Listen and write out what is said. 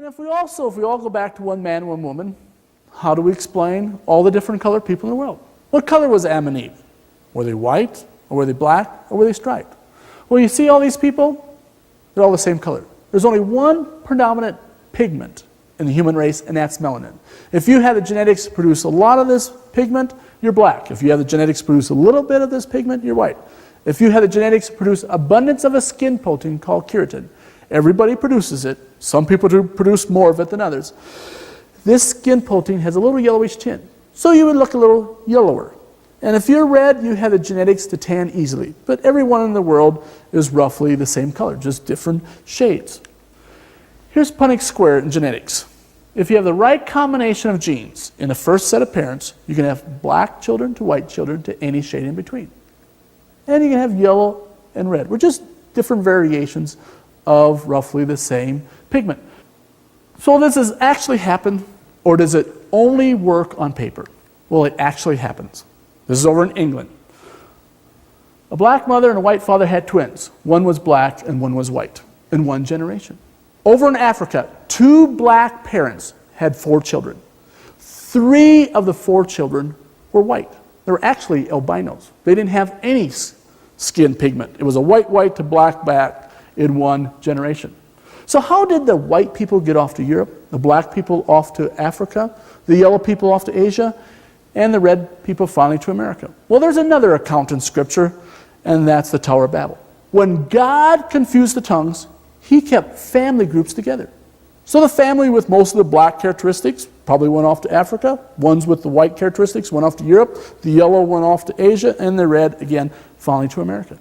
And if we all go back to one man, one woman, how do we explain all the different colored people in the world? What color was Adam and Eve? Were they white, or were they black, or were they striped? Well, you see all these people? They're all the same color. There's only one predominant pigment in the human race, and that's melanin. If you have the genetics produce a lot of this pigment, you're black. If you have the genetics produce a little bit of this pigment, you're white. If you have the genetics produce abundance of a skin protein called keratin, everybody produces it. Some people do produce more of it than others. This skin protein has a little yellowish tint, so you would look a little yellower. And if you're red, you have the genetics to tan easily. But everyone in the world is roughly the same color, just different shades. Here's Punnett square in genetics. If you have the right combination of genes in the first set of parents, you can have black children to white children to any shade in between. And you can have yellow and red. We're just different variations of roughly the same pigment. So does this actually happen, or does it only work on paper? Well, it actually happens. This is over in England. A black mother and a white father had twins. One was black and one was white in one generation. Over in Africa, 2 black parents had 4 children. 3 of the 4 children were white. They were actually albinos. They didn't have any skin pigment. It was a white to black in one generation. So how did the white people get off to Europe, the black people off to Africa, the yellow people off to Asia, and the red people finally to America? Well, there's another account in Scripture, and that's the Tower of Babel. When God confused the tongues, He kept family groups together. So the family with most of the black characteristics probably went off to Africa. Ones with the white characteristics went off to Europe. The yellow went off to Asia, and the red, again, finally to America.